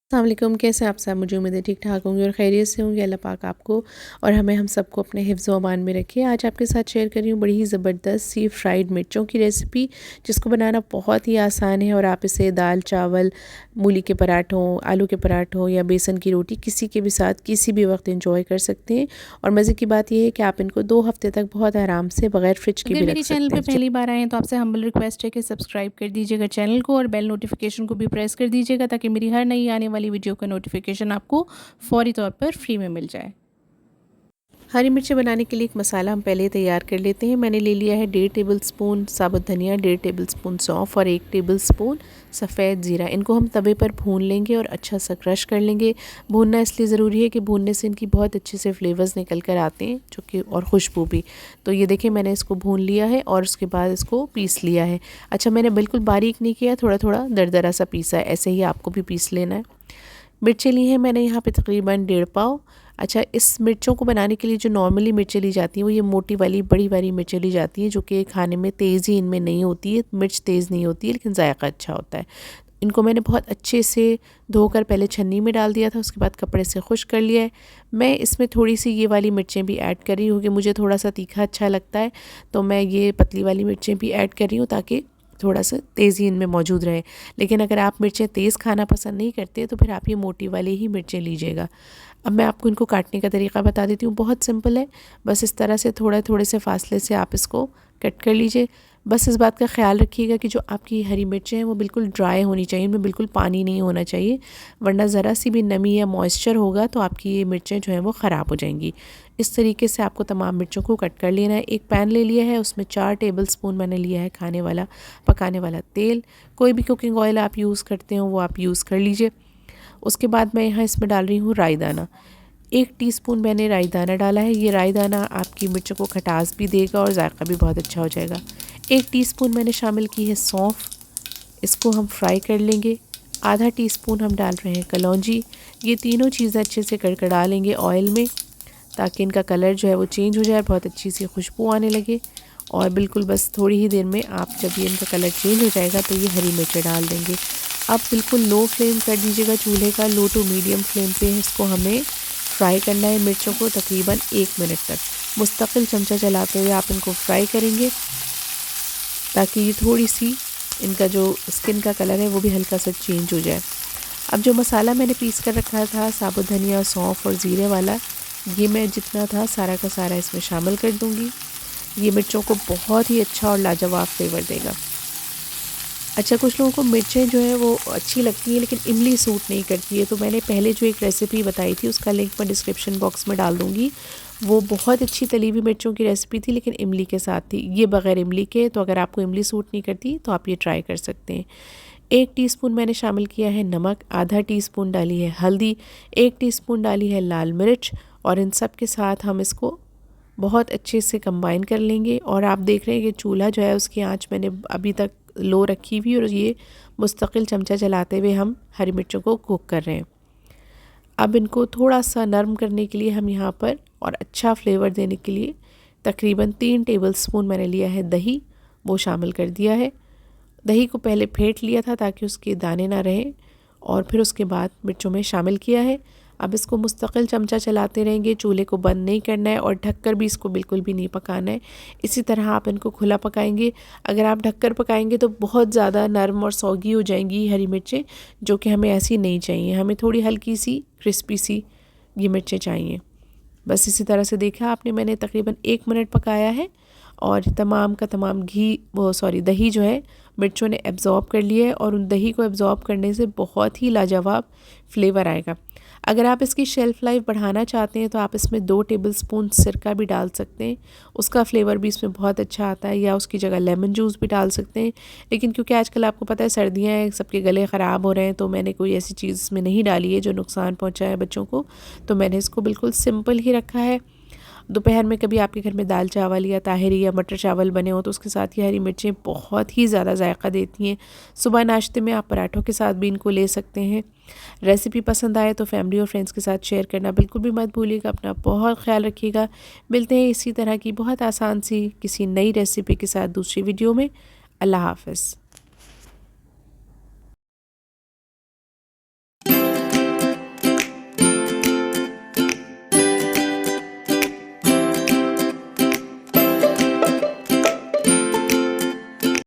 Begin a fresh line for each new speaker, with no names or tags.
अस्सलाम वालेकुम। कैसे हैं आप सब? मुझे उम्मीद है ठीक ठाक होंगे और खैरियत से होंगे। अल्लाह पाक आपको और हमें हम सबको अपने हिफ्ज़ व अमान में रखे। आज आपके साथ शेयर कर रही हूँ बड़ी ही ज़बरदस्त सी फ्राइड मिर्चों की रेसिपी, जिसको बनाना बहुत ही आसान है और आप इसे दाल चावल, मूली के पराठों, आलू के पराठों या बेसन की रोटी किसी के भी साथ किसी भी वक्त इंजॉय कर सकते हैं। और मज़े की बात यह है कि आप इनको 2 हफ्ते तक बहुत आराम से बग़ैर फ्रिज के
अगर
भी
मेरे
रख
चैनल
सकते
पे
हैं।
पहली बार आए हैं तो आपसे हम्बल रिक्वेस्ट है कि सब्सक्राइब कर दीजिएगा चैनल को और बेल नोटिफिकेशन को भी प्रेस कर दीजिएगा ताकि मेरी हर नई आने वाली वीडियो का नोटिफिकेशन आपको फ़ौरी तौर पर फ्री में मिल जाए।
हरी मिर्ची बनाने के लिए एक मसाला हम पहले तैयार कर लेते हैं। मैंने ले लिया है 1.5 टेबल स्पून साबुत धनिया, 1.5 टेबल स्पून सौंफ और 1 टेबल स्पून सफ़ेद ज़ीरा। इनको हम तवे पर भून लेंगे और अच्छा सा क्रश कर लेंगे। भूनना इसलिए ज़रूरी है कि भूनने से इनकी बहुत अच्छे से फ्लेवर्स निकल कर आते हैं, जो कि और खुशबू भी। तो ये देखिए मैंने इसको भून लिया है और उसके बाद इसको पीस लिया है। अच्छा, मैंने बिल्कुल बारीक नहीं किया, थोड़ा थोड़ा दरदरा सा पीसा है। ऐसे ही आपको भी पीस लेना है। मिर्चें ली हैं मैंने यहाँ पे तकरीबन 1.5 पाव। अच्छा, इस मिर्चों को बनाने के लिए जो नॉर्मली मिर्चें ली जाती हैं वो ये मोटी वाली बड़ी वाली मिर्चें ली जाती हैं, जो कि खाने में तेज़ी इनमें नहीं होती है। मिर्च तेज़ नहीं होती है लेकिन जायका अच्छा होता है। इनको मैंने बहुत अच्छे से धोकर पहले छन्नी में डाल दिया था, उसके बाद कपड़े से खुश्क कर लिया है। मैं इसमें थोड़ी सी ये वाली मिर्चें भी ऐड कर रही हूँ क्योंकि मुझे थोड़ा सा तीखा अच्छा लगता है, तो मैं ये पतली वाली मिर्चें भी ऐड कर रही हूँ ताकि थोड़ा सा तेज़ी इनमें मौजूद रहे। लेकिन अगर आप मिर्चें तेज़ खाना पसंद नहीं करते तो फिर आप ये मोटी वाली ही मिर्चें लीजिएगा। अब मैं आपको इनको काटने का तरीका बता देती हूँ, बहुत सिंपल है। बस इस तरह से थोड़े थोड़े से फासले से आप इसको कट कर लीजिए। बस इस बात का ख्याल रखिएगा कि जो आपकी हरी मिर्चें हैं वो बिल्कुल ड्राई होनी चाहिए, इनमें बिल्कुल पानी नहीं होना चाहिए, वरना ज़रा सी भी नमी या मॉइस्चर होगा तो आपकी ये मिर्चें जो हैं वो ख़राब हो जाएंगी। इस तरीके से आपको तमाम मिर्चों को कट कर लेना है। एक पैन ले लिया है, उसमें 4 टेबल स्पून मैंने लिया है खाने वाला पकाने वाला तेल। कोई भी कुकिंग ऑयल आप यूज़ करते हो वो आप यूज़ कर लीजिए। उसके बाद मैं यहाँ इसमें डाल रही हूँ राई दाना। 1 टीस्पून मैंने राई दाना डाला है। ये राई दाना आपकी मिर्चों को खटास भी देगा और जायका भी बहुत अच्छा हो जाएगा। 1 टीस्पून मैंने शामिल की है सौंफ, इसको हम फ्राई कर लेंगे। आधा टीस्पून हम डाल रहे हैं कलौंजी। ये तीनों चीज़ें अच्छे से कड़कड़ा लेंगे ऑयल में ताकि इनका कलर जो है वो चेंज हो जाए, बहुत अच्छी सी खुशबू आने लगे। और बिल्कुल बस थोड़ी ही देर में आप जब ये इनका कलर चेंज हो जाएगा तो ये हरी मिर्चें डाल देंगे। अब बिल्कुल लो फ्लेम कर दीजिएगा चूल्हे का, लो टू मीडियम फ्लेम पे इसको हमें फ्राई करना है मिर्चों को तकरीबन 1 मिनट तक। मुस्तकिल चमचा चलाते हुए आप इनको फ्राई करेंगे ताकि ये थोड़ी सी इनका जो स्किन का कलर है वो भी हल्का सा चेंज हो जाए। अब जो मसाला मैंने पीस कर रखा था साबुत धनिया, सौंफ और ज़ीरे वाला, ये मैं जितना था सारा का सारा इसमें शामिल कर दूँगी। ये मिर्चों को बहुत ही अच्छा और लाजवाब फ्लेवर देगा। अच्छा, कुछ लोगों को मिर्चें जो है वो अच्छी लगती है लेकिन इमली सूट नहीं करती है, तो मैंने पहले जो एक रेसिपी बताई थी उसका लिंक मैं डिस्क्रिप्शन बॉक्स में डाल दूँगी। वो बहुत अच्छी तली हुई मिर्चों की रेसिपी थी लेकिन इमली के साथ थी, ये बग़ैर इमली के। तो अगर आपको इमली सूट नहीं करती तो आप ये ट्राई कर सकते हैं। 1 टीस्पून मैंने शामिल किया है नमक, आधा टीस्पून डाली है हल्दी, 1 टीस्पून डाली है लाल मिर्च और इन सब के साथ हम इसको बहुत अच्छे से कंबाइन कर लेंगे। और आप देख रहे हैं कि चूल्हा जो है उसकी आंच मैंने अभी तक लो रखी हुई और ये मुस्तकिल चमचा चलाते हुए हम हरी मिर्चों को कुक कर रहे हैं। अब इनको थोड़ा सा नरम करने के लिए हम यहाँ पर और अच्छा फ्लेवर देने के लिए तकरीबन 3 टेबल स्पून मैंने लिया है दही, वो शामिल कर दिया है। दही को पहले फेंट लिया था ताकि उसके दाने ना रहें और फिर उसके बाद मिर्चों में शामिल किया है। अब इसको मुस्तकिल चमचा चलाते रहेंगे, चूल्हे को बंद नहीं करना है और ढककर भी इसको बिल्कुल भी नहीं पकाना है। इसी तरह आप इनको खुला पकाएंगे। अगर आप ढककर पकाएंगे तो बहुत ज़्यादा नरम और सौगी हो जाएंगी हरी मिर्चें, जो कि हमें ऐसी नहीं चाहिए। हमें थोड़ी हल्की सी क्रिस्पी सी ये मिर्चें चाहिए। बस इसी तरह से देखा आपने, मैंने तकरीबन 1 मिनट पकाया है और तमाम का तमाम दही जो है मिर्चों ने एब्ज़ॉर्ब कर लिया है और उन दही को एब्ज़ॉर्ब करने से बहुत ही लाजवाब फ्लेवर आएगा। अगर आप इसकी शेल्फ़ लाइफ बढ़ाना चाहते हैं तो आप इसमें 2 टेबल स्पून सिरका भी डाल सकते हैं, उसका फ्लेवर भी इसमें बहुत अच्छा आता है, या उसकी जगह लेमन जूस भी डाल सकते हैं। लेकिन क्योंकि आजकल आपको पता है सर्दियाँ हैं, सबके गले ख़राब हो रहे हैं, तो मैंने कोई ऐसी चीज़ इसमें नहीं डाली है जो नुकसान पहुँचाए बच्चों को, तो मैंने इसको बिल्कुल सिंपल ही रखा है। दोपहर में कभी आपके घर में दाल चावल या ताहिरी या मटर चावल बने हो तो उसके साथ ये हरी मिर्चें बहुत ही ज़्यादा जायका देती हैं। सुबह नाश्ते में आप पराठों के साथ भी इनको ले सकते हैं। रेसिपी पसंद आए तो फैमिली और फ्रेंड्स के साथ शेयर करना बिल्कुल भी मत भूलिएगा। अपना बहुत ख्याल रखिएगा। मिलते हैं इसी तरह की बहुत आसान सी किसी नई रेसिपी के साथ दूसरी वीडियो में। अल्लाह हाफ़िज़।